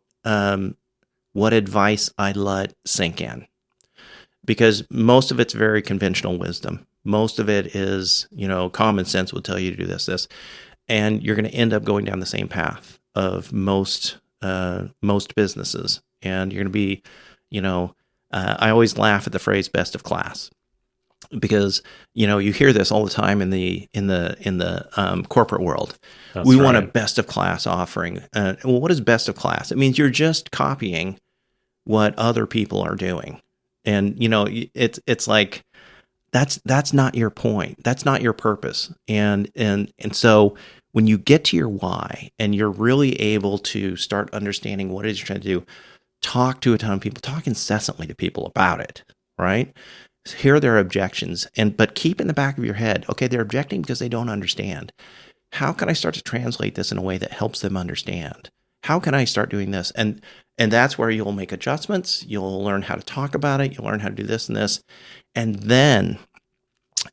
what advice I let sink in, because most of it's very conventional wisdom. Most of it is, common sense will tell you to do this, and you're going to end up going down the same path of most businesses, and you're going to be, I always laugh at the phrase "best of class," because you hear this all the time in the corporate world. We want a best of class offering. Well, what is best of class? It means you're just copying what other people are doing, and it's like that's not your point. That's not your purpose, and so when you get to your why and you're really able to start understanding what it is you're trying to do, talk to a ton of people, talk incessantly to people about it, right? Hear their objections, but keep in the back of your head, okay, they're objecting because they don't understand. How can I start to translate this in a way that helps them understand? How can I start doing this? And that's where you'll make adjustments. You'll learn how to talk about it. You'll learn how to do this and this. And then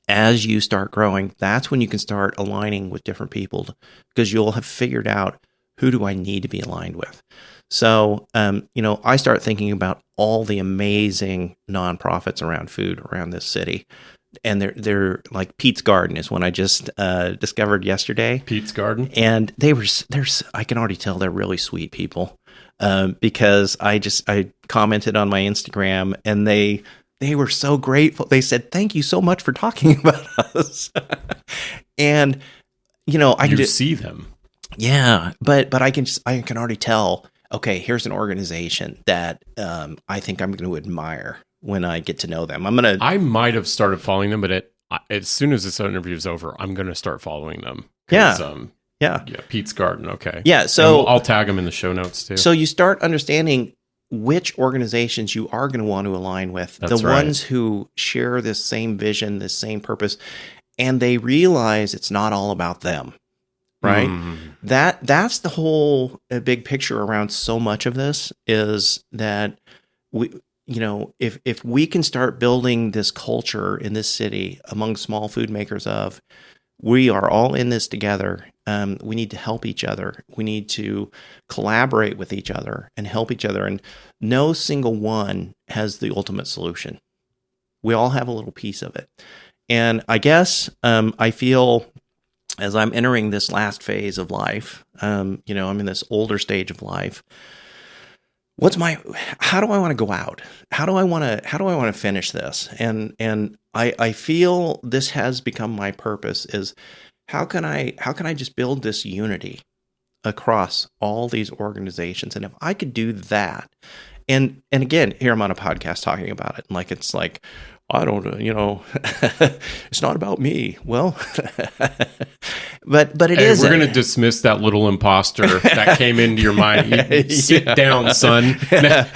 as you start growing, that's when you can start aligning with different people, because you'll have figured out, who do I need to be aligned with? So, I start thinking about all the amazing nonprofits around food around this city. And they're like Pete's Garden is one I just discovered yesterday. Pete's Garden? And I can already tell they're really sweet people, because I commented on my Instagram, and they were so grateful. They said, "Thank you so much for talking about us." And I can see them. Yeah, but I can already tell. Okay, here's an organization that I think I'm going to admire when I get to know them. I might have started following them, but as soon as this interview is over, I'm going to start following them. Yeah. Pete's Garden. Okay. Yeah. So I'll tag them in the show notes too. So you start understanding which organizations you are going to want to align with. That's the ones who share this same vision, this same purpose, and they realize it's not all about them. Right? That's the whole big picture around so much of this, is that if we can start building this culture in this city among small food makers of, we are all in this together. We need to help each other. We need to collaborate with each other and help each other. And no single one has the ultimate solution. We all have a little piece of it. And I guess I feel, as I'm entering this last phase of life, I'm in this older stage of life. How do I want to go out? How do I want to finish this? And I feel this has become my purpose, is how can I just build this unity across all these organizations? And if I could do that, and again, here I'm on a podcast talking about it, and it's like, I don't, it's not about me. Well, but it is. We're going to dismiss that little imposter that came into your mind. Sit down, son.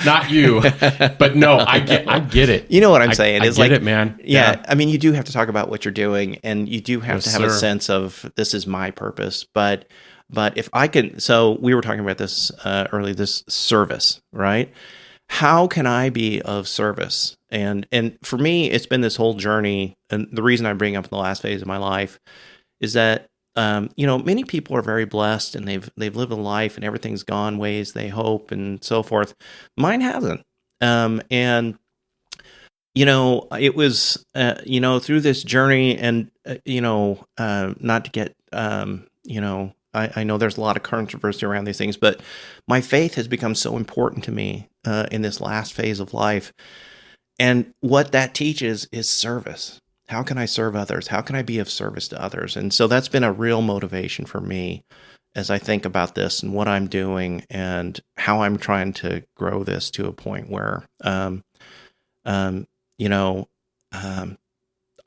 Not you. But no, I get it. You know what I'm saying? I get it, man. Yeah. I mean, you do have to talk about what you're doing, and you do have to have a sense of, this is my purpose. But if I can, so we were talking about this earlier, this service, right? How can I be of service? And for me, it's been this whole journey. And the reason I bring up in the last phase of my life is that, many people are very blessed, and they've lived a life and everything's gone ways they hope and so forth. Mine hasn't. It was, through this journey, and, not to get I know there's a lot of controversy around these things, but my faith has become so important to me in this last phase of life. And what that teaches is service. How can I serve others? How can I be of service to others? And so that's been a real motivation for me as I think about this and what I'm doing and how I'm trying to grow this to a point where, I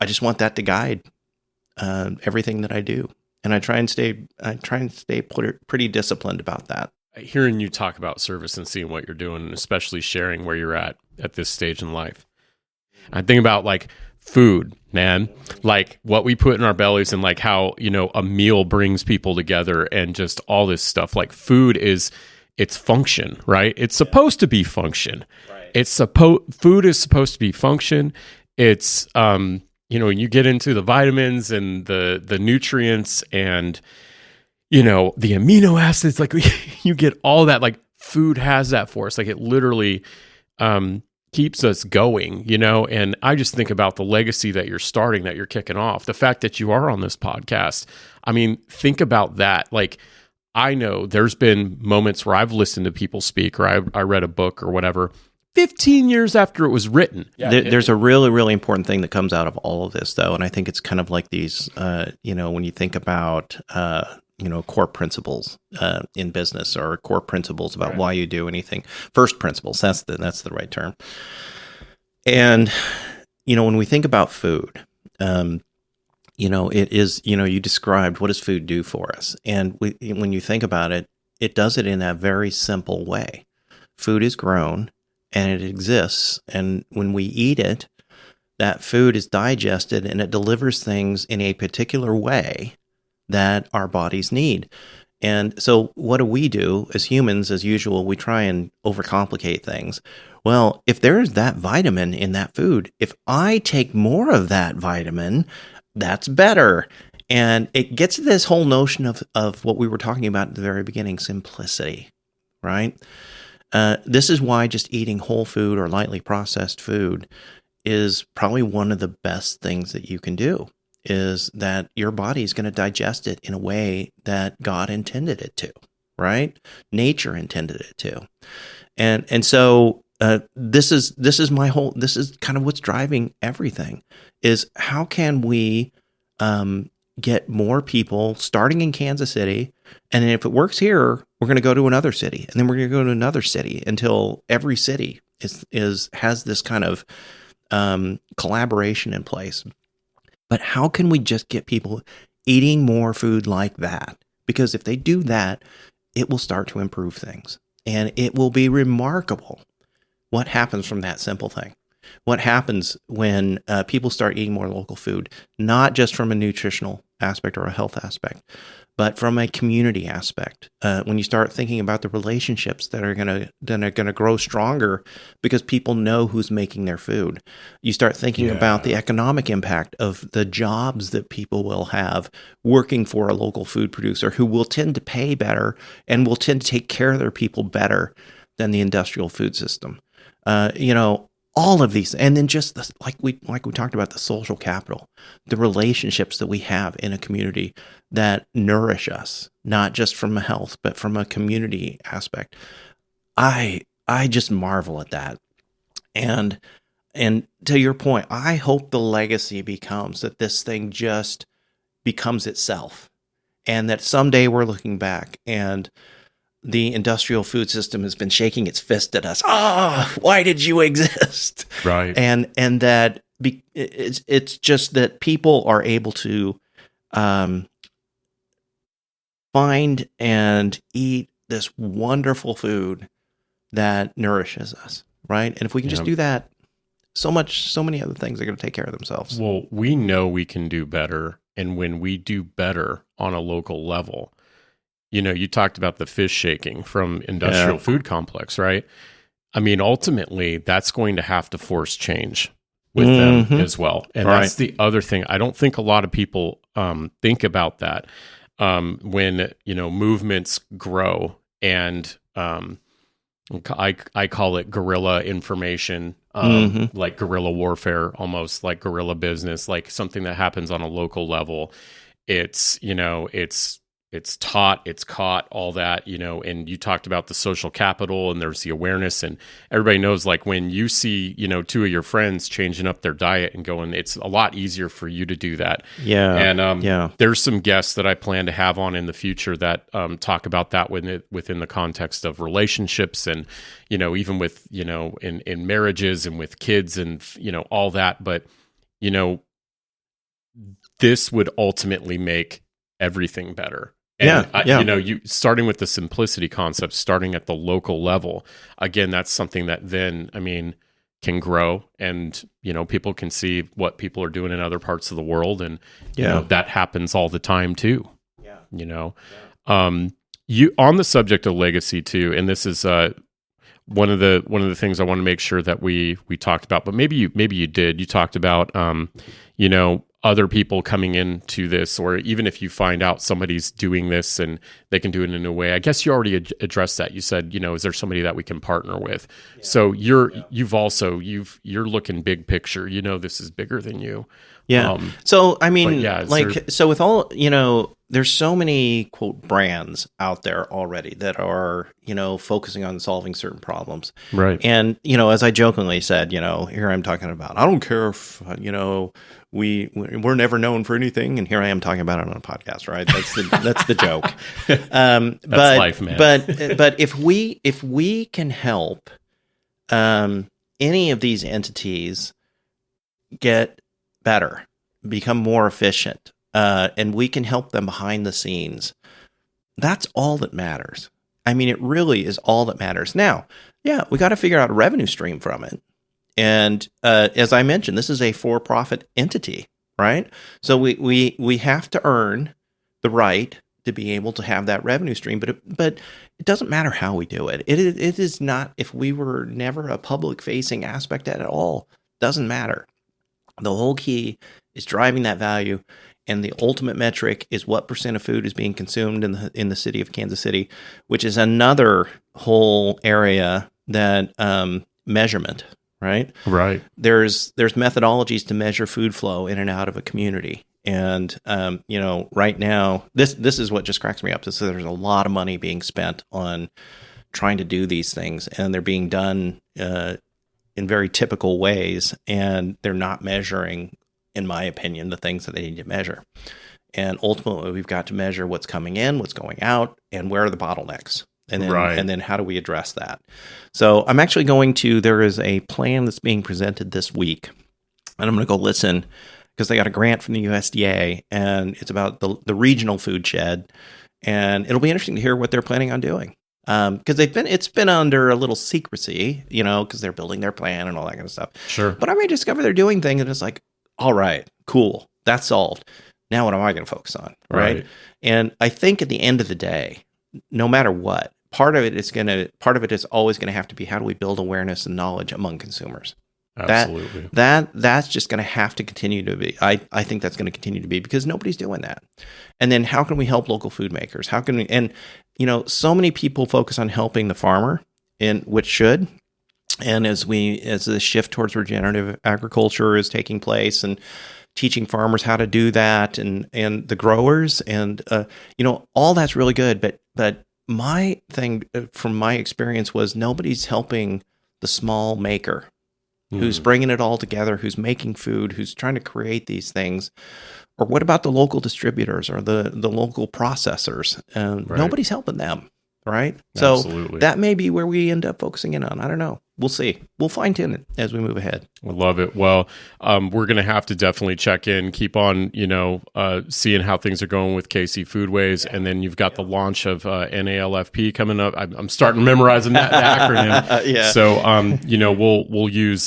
just want that to guide everything that I do. And I try and stay pretty disciplined about that. Hearing you talk about service and seeing what you're doing, and especially sharing where you're at this stage in life. I think about like food, man, like what we put in our bellies and like how, a meal brings people together and just all this stuff. Like food it's function, right? It's supposed to be function. Right. Food is supposed to be function. It's, you get into the vitamins and the nutrients and, the amino acids, like you get all that, like food has that for us. Like it literally keeps us going, and I just think about the legacy that you're starting, that you're kicking off, the fact that you are on this podcast. I mean, think about that. Like, I know there's been moments where I've listened to people speak or I read a book or whatever 15 years after it was written. Yeah, there's a really, really important thing that comes out of all of this, though, and I think it's kind of like these, when you think about, core principles in business or core principles about why you do anything. First principles, that's the right term. And, when we think about food, it is, you described what does food do for us? And when you think about it, it does it in a very simple way. Food is grown and it exists. And when we eat it, that food is digested and it delivers things in a particular way that our bodies need. And so what do? As humans, as usual, we try and overcomplicate things. Well, if there's that vitamin in that food, if I take more of that vitamin, that's better. And it gets to this whole notion of what we were talking about at the very beginning, simplicity, right? This is why just eating whole food or lightly processed food is probably one of the best things that you can do, is that your body is going to digest it in a way that God intended it to, right? Nature intended it to. And so this is kind of what's driving everything, is how can we get more people starting in Kansas City, and then if it works here, we're going to go to another city, and then we're going to go to another city until every city has this kind of collaboration in place. But how can we just get people eating more food like that? Because if they do that, it will start to improve things. And it will be remarkable what happens from that simple thing. What happens when people start eating more local food, not just from a nutritional aspect or a health aspect, but from a community aspect. When you start thinking about the relationships that are going to grow stronger because people know who's making their food. You start thinking about the economic impact of the jobs that people will have working for a local food producer, who will tend to pay better and will tend to take care of their people better than the industrial food system. All of these, and then just like we talked about, the social capital, the relationships that we have in a community that nourish us, not just from a health, but from a community aspect. I just marvel at that. And to your point, I hope the legacy becomes that this thing just becomes itself, and that someday we're looking back and the industrial food system has been shaking its fist at us. Why did you exist? Right. And that it's just that people are able to find and eat this wonderful food that nourishes us, right? And if we can just do that, so many other things are going to take care of themselves. Well, we know we can do better, and when we do better on a local level, you talked about the fish shaking from industrial food complex, right? I mean, ultimately, that's going to have to force change with them as well. And that's the other thing. I don't think a lot of people think about that when, movements grow, and I call it guerrilla information, like guerrilla warfare, almost like guerrilla business, like something that happens on a local level. It's it's taught, it's caught, all that, and you talked about the social capital and there's the awareness, and everybody knows, like, when you see, two of your friends changing up their diet and going, it's a lot easier for you to do that. Yeah. And there's some guests that I plan to have on in the future that talk about that within the context of relationships and, even with, in marriages and with kids and, all that. But, this would ultimately make everything better. And you starting with the simplicity concept, starting at the local level, again, that's something that then, can grow, and, people can see what people are doing in other parts of the world. And, that happens all the time too. Yeah. You, on the subject of legacy too, and this is, one of the things I want to make sure that we talked about, but maybe you did, you talked about, other people coming into this, or even if you find out somebody's doing this and they can do it in a new way. I guess you already addressed that. You said, is there somebody that we can partner with? Yeah. So you're looking big picture. This is bigger than you. Yeah. So so with all, there's so many quote brands out there already that are, focusing on solving certain problems. Right. And, as I jokingly said, here I'm talking about, I don't care if, we're never known for anything, and here I am talking about it on a podcast, right? That's the joke. That's life, man. But if we can help any of these entities get better, become more efficient, and we can help them behind the scenes, that's all that matters. It really is all that matters. Now, we got to figure out a revenue stream from it. And as I mentioned, this is a for-profit entity, right? So we have to earn the right to be able to have that revenue stream, but it doesn't matter how we do it. It is not, if we were never a public-facing aspect at all, doesn't matter. The whole key is driving that value, and the ultimate metric is what % of food is being consumed in the city of Kansas City, which is another whole area that measurement. Right. There's methodologies to measure food flow in and out of a community, and right now this is what just cracks me up. So there's a lot of money being spent on trying to do these things, and they're being done in very typical ways, and they're not measuring, in my opinion, the things that they need to measure. And ultimately, we've got to measure what's coming in, what's going out, and where are the bottlenecks. And then how do we address that? So I'm actually there is a plan that's being presented this week, and I'm going to go listen, because they got a grant from the USDA, and it's about the regional food shed, and it'll be interesting to hear what they're planning on doing. Because it's been under a little secrecy, because they're building their plan and all that kind of stuff. Sure. But I may discover they're doing things, and it's like, all right, cool, that's solved. Now what am I going to focus on? Right. And I think at the end of the day, no matter what, part of it is always going to have to be, how do we build awareness and knowledge among consumers? Absolutely. That's just going to have to continue to be. I think that's going to continue to be, because nobody's doing that. And then how can we help local food makers? How can we? And so many people focus on helping the farmer, which should. And as the shift towards regenerative agriculture is taking place, and teaching farmers how to do that, and the growers, and all that's really good. But my thing from my experience was, nobody's helping the small maker who's bringing it all together, who's making food, who's trying to create these things. Or what about the local distributors or the local processors? Nobody's helping them, right? Absolutely. So that may be where we end up focusing in on. I don't know. We'll see. We'll fine-tune it as we move ahead. I love it. Well, we're going to have to definitely check in, keep on, seeing how things are going with KC Foodways. And then you've got the launch of NALFP coming up. I'm starting memorizing that acronym. So, we'll use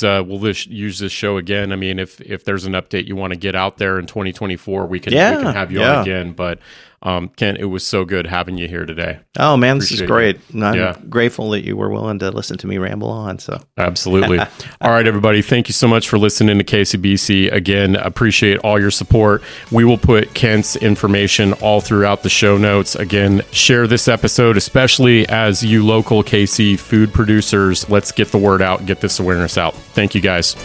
this show again. I mean, if there's an update you want to get out there in 2024, we can have you on again. But Kent, it was so good having you here today. Oh man, this is great. I'm grateful that you were willing to listen to me ramble on. So absolutely. All right, everybody. Thank you so much for listening to KCBC. Again, appreciate all your support. We will put Kent's information all throughout the show notes. Again, share this episode, especially as you local KC food producers. Let's get the word out, get this awareness out. Thank you, guys.